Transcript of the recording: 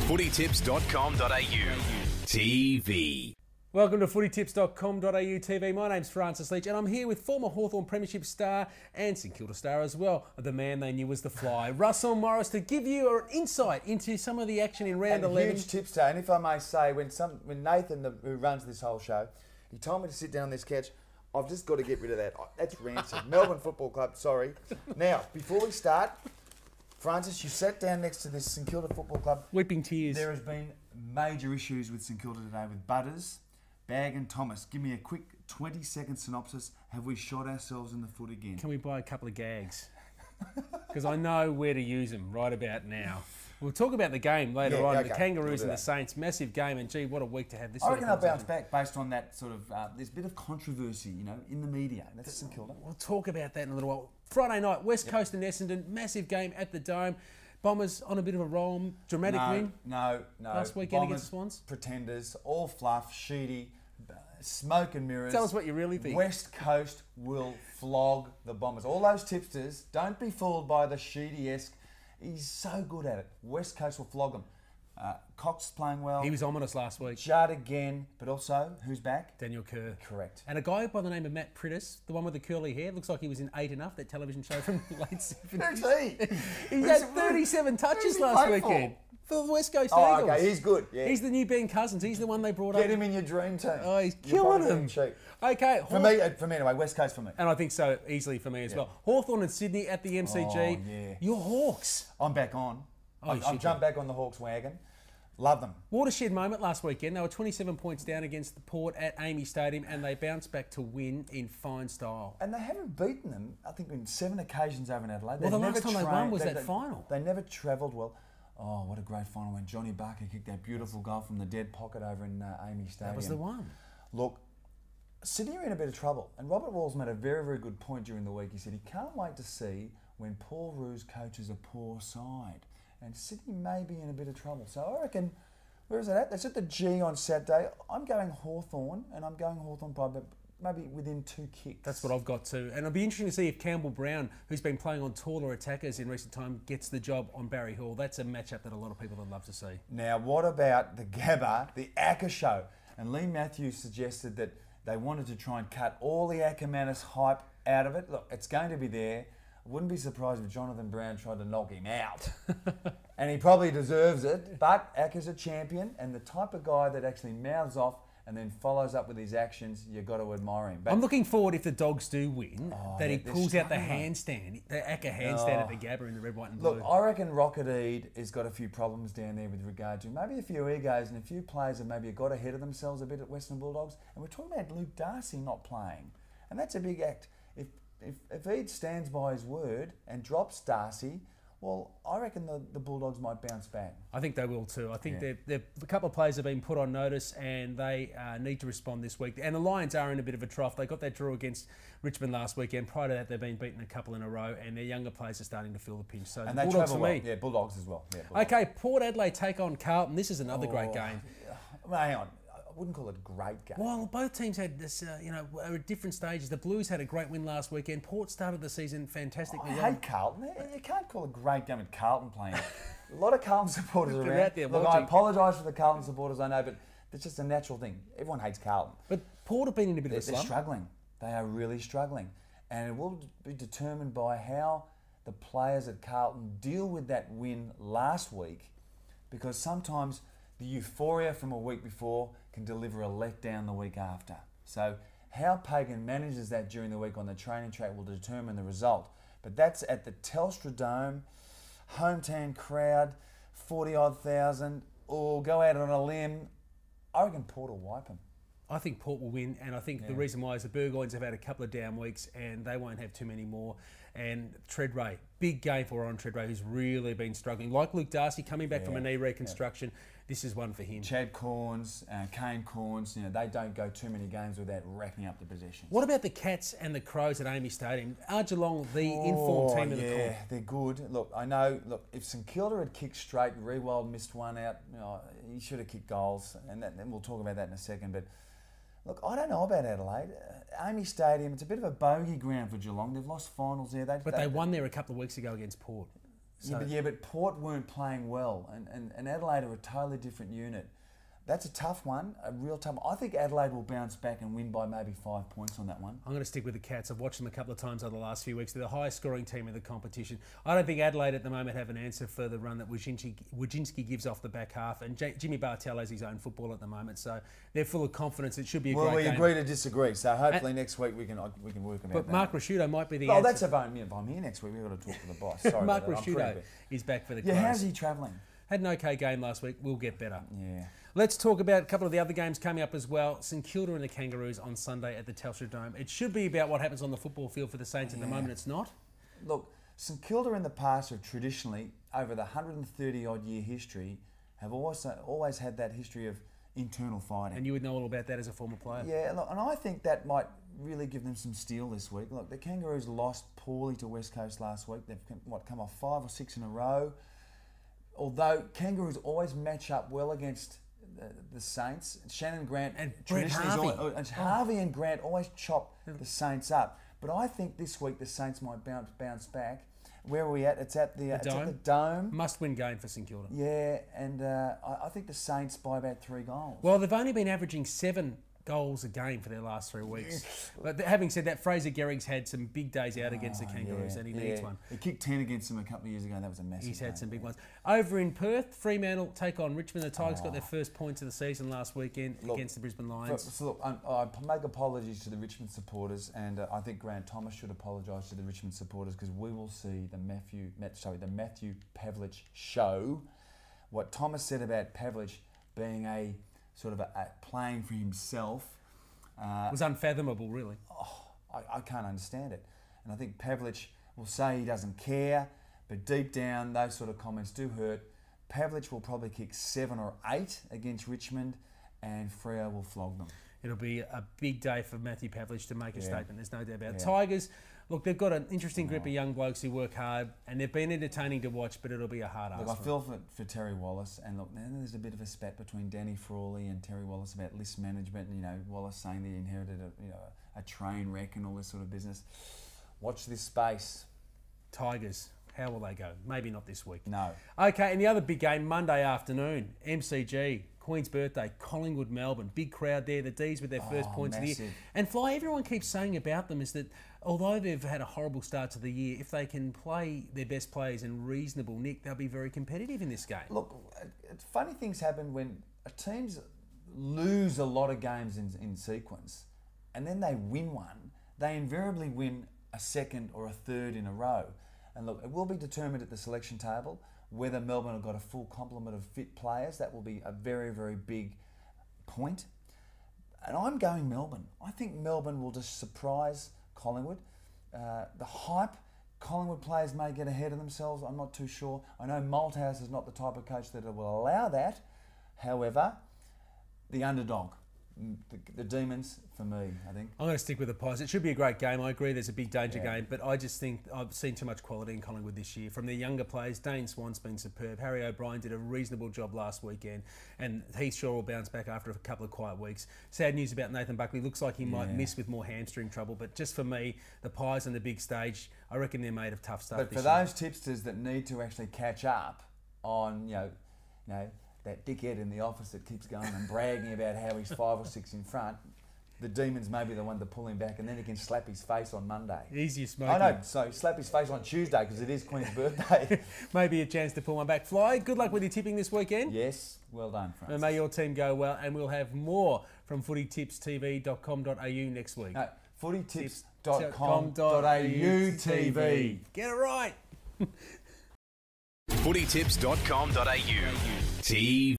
footytips.com.au TV. Welcome to footytips.com.au TV. My name's Francis Leach and I'm here with former Hawthorn Premiership star and St Kilda star as well, the man they knew was the Fly, Russell Morris, to give you an insight into some of the action in round 11. Huge tipster, and if I may say, when Nathan, who runs this whole show, he told me to sit down on this couch, I've just got to get rid of that. That's rancid. Melbourne Football Club, sorry. Now, before we start, Francis, you sat down next to this St Kilda Football Club. Weeping tears. There has been major issues with St Kilda today with Butters, Bag and Thomas. Give me a quick 20-second synopsis. Have we shot ourselves in the foot again? Can we buy a couple of gags? Because I know where to use them right about now. We'll talk about the game later on. Okay. The Kangaroos We'll do and the that. Saints, massive game, and gee, what a week to have this. I reckon sort they'll of bounce back based on that sort of, there's a bit of controversy, in the media. That's St Kilda. We'll talk about that in a little while. Friday night, West Coast and Essendon, massive game at the Dome. Bombers on a bit of a roll, dramatic win. No. Last weekend Bombers, against the Swans. Pretenders, all fluff, sheedy, smoke and mirrors. Tell us what you really think. West Coast will flog the Bombers. All those tipsters, don't be fooled by the sheedy-esque. He's so good at it. West Coast will flog them. Cox playing well. He was ominous last week. Judd again, but also, who's back? Daniel Kerr. Correct. And a guy by the name of Matt Prittis, the one with the curly hair, looks like he was in 8 Enough, that television show from the late 70s. Who's he? He had 37 touches who's he last played weekend. For the West Coast Oh, Eagles. okay, he's good. Yeah. He's the new Ben Cousins. He's the one they brought Get up. him in your dream team. Oh, he's You're killing probably him. cheap. Okay. For me anyway, West Coast for me. And I think so, easily for me as well. Hawthorn and Sydney at the MCG. Oh, yeah. Your Hawks. I'm back on. Oh, I've jumped back on the Hawks wagon. Love them. Watershed moment last weekend. They were 27 points down against the Port at Amy Stadium and they bounced back to win in fine style. And they haven't beaten them, I think, in 7 occasions over in Adelaide. Well, the They've last never time they won trained- was that final. They never travelled well. Oh, what a great final when Johnny Barker kicked that beautiful goal from the dead pocket over in Amy Stadium. That was the one. Look, Sydney are in a bit of trouble. And Robert Walls made a very, very good point during the week. He said he can't wait to see when Paul Roos coaches a poor side. And Sydney may be in a bit of trouble. So I reckon, where is it at? That's at the G on Saturday. I'm going Hawthorn, and I'm going Hawthorn by maybe within 2 kicks. That's what I've got too. And it'll be interesting to see if Campbell Brown, who's been playing on taller attackers in recent time, gets the job on Barry Hall. That's a matchup that a lot of people would love to see. Now, what about the Gabba, the Acker show? And Lee Matthews suggested that they wanted to try and cut all the Ackermanis hype out of it. Look, it's going to be there. I wouldn't be surprised if Jonathan Brown tried to knock him out. And he probably deserves it. But Acker's a champion, and the type of guy that actually mouths off and then follows up with his actions, you've got to admire him. But I'm looking forward, if the Dogs do win, that he they're pulls out the struggling. handstand, the Acker handstand at the Gabba in the red, white and blue. Look, I reckon Rocket Eade has got a few problems down there with regard to maybe a few egos and a few players that maybe got ahead of themselves a bit at Western Bulldogs. And we're talking about Luke Darcy not playing. And that's a big act. If Eade stands by his word and drops Darcy, well, I reckon the Bulldogs might bounce back. I think they will too. I think a couple of players have been put on notice and they need to respond this week. And the Lions are in a bit of a trough. They got that draw against Richmond last weekend. Prior to that, they've been beaten a couple in a row and their younger players are starting to feel the pinch. So And the they Bulldogs travel for well. me. Yeah, Bulldogs as well. Yeah, Bulldogs. Okay, Port Adelaide take on Carlton. This is another great game. Well, hang on. I wouldn't call it a great game. Well, both teams had this, are at different stages. The Blues had a great win last weekend. Port started the season fantastically I well. hate Carlton. You can't call a great game with Carlton playing. A lot of Carlton supporters They're around. out there Look, I watching. apologise for the Carlton supporters, I know, but it's just a natural thing. Everyone hates Carlton. But Port have been in a bit of a They're slump. struggling. They are really struggling. And it will be determined by how the players at Carlton deal with that win last week, because sometimes the euphoria from a week before can deliver a letdown the week after. So how Pagan manages that during the week on the training track will determine the result. But that's at the Telstra Dome, hometown crowd, 40-odd thousand, or go out on a limb. I reckon Port will wipe them. I think Port will win, and I think the reason why is the Burgoynes have had a couple of down weeks and they won't have too many more. And Treadray, big game for Ron Treadray, who's really been struggling. Like Luke Darcy, coming back from a knee reconstruction, this is one for him. Chad Corns, Kane Corns, they don't go too many games without racking up the possessions. What about the Cats and the Crows at Amy Stadium? Are Geelong the informed team of the comp? Yeah, they're good. Look, I know. Look, if St Kilda had kicked straight, Rewald missed one out. He should have kicked goals, and we'll talk about that in a second. But look, I don't know about Adelaide. Amy Stadium, it's a bit of a bogey ground for Geelong. They've lost finals there. But they won there a couple of weeks ago against Port. So, but Port weren't playing well, and Adelaide are a totally different unit. That's a tough one, a real tough one. I think Adelaide will bounce back and win by maybe 5 points on that one. I'm going to stick with the Cats. I've watched them a couple of times over the last few weeks. They're the highest scoring team in the competition. I don't think Adelaide at the moment have an answer for the run that Wojcinski gives off the back half. And Jimmy Bartel has his own football at the moment, so they're full of confidence. It should be a great game. Well, we agree to disagree, so hopefully next week we can work about that. But Mark Rashudo might be the answer. answer. That's a bone. If I'm here next week, we've got to talk to the boss. Sorry Mark about that. Rashudo is back for the Crows. Crows. How's he travelling? Had an okay game last week. We'll get better. Yeah. Let's talk about a couple of the other games coming up as well. St Kilda and the Kangaroos on Sunday at the Telstra Dome. It should be about what happens on the football field for the Saints. At the moment, it's not. Look, St Kilda in the past have traditionally, over the 130-odd year history, have always had that history of internal fighting. And you would know all about that as a former player. Yeah, look, and I think that might really give them some steel this week. Look, the Kangaroos lost poorly to West Coast last week. They've come off 5 or 6 in a row. Although Kangaroos always match up well against the Saints. Shannon Grant and Brett Harvey. Harvey and Grant always chop the Saints up. But I think this week the Saints might bounce back. Where are we at? It's at the Dome. Must-win game for St Kilda. Yeah, and I think the Saints by about 3 goals. Well, they've only been averaging 7 goals a game for their last 3 weeks. But having said that, Fraser Gehrig's had some big days out against the Kangaroos, and he needs one. He kicked 10 against them a couple of years ago, and that was a massive He's had game. some big ones. Over in Perth, Fremantle take on Richmond. The Tigers got their first points of the season last weekend against the Brisbane Lions. So look, I make apologies to the Richmond supporters, and I think Grant Thomas should apologise to the Richmond supporters, because we will see the Matthew Pavlich show. What Thomas said about Pavlich being a sort of a playing for himself was unfathomable, really. I can't understand it. And I think Pavlich will say he doesn't care, but deep down, those sort of comments do hurt. Pavlich will probably kick 7 or 8 against Richmond, and Freo will flog them. It'll be a big day for Matthew Pavlich to make a statement, there's no doubt about it. Tigers, look, they've got an interesting group of young blokes who work hard, and they've been entertaining to watch, but it'll be a hard ask. Look, I feel for Terry Wallace, and look, now there's a bit of a spat between Danny Frawley and Terry Wallace about list management, and Wallace saying that he inherited a train wreck and all this sort of business. Watch this space. Tigers, how will they go? Maybe not this week. No. Okay, and the other big game, Monday afternoon, MCG, Queen's birthday, Collingwood, Melbourne. Big crowd there, the D's with their first points of the year. And Fly, everyone keeps saying about them is that although they've had a horrible start to the year, if they can play their best players in reasonable nick, they'll be very competitive in this game. Look, funny things happen when teams lose a lot of games in sequence, and then they win one. They invariably win a second or a third in a row. And look, it will be determined at the selection table whether Melbourne have got a full complement of fit players. That will be a very, very big point. And I'm going Melbourne. I think Melbourne will just surprise Collingwood. The hype, Collingwood players may get ahead of themselves. I'm not too sure. I know Malthouse is not the type of coach that will allow that. However, the underdog, the Demons, for me, I think. I'm going to stick with the Pies. It should be a great game. I agree there's a big danger game, but I just think I've seen too much quality in Collingwood this year. From their younger players, Dane Swan's been superb. Harry O'Brien did a reasonable job last weekend, and Heath Shaw will bounce back after a couple of quiet weeks. Sad news about Nathan Buckley. Looks like he might miss with more hamstring trouble, but just for me, the Pies on the big stage, I reckon they're made of tough stuff But this for year. those tipsters that need to actually catch up on, that dickhead in the office that keeps going and bragging about how he's 5 or 6 in front, the Demons may be the one to pull him back, and then he can slap his face on Monday. Easier smoking. I know, so slap his face on Tuesday because it is Queen's birthday. Maybe a chance to pull one back. Fly, good luck with your tipping this weekend. Yes, well done, Francis. And may your team go well, and we'll have more from footytipstv.com.au next week. No, footytips.com.au TV. Get it right. footytips.com.au TV.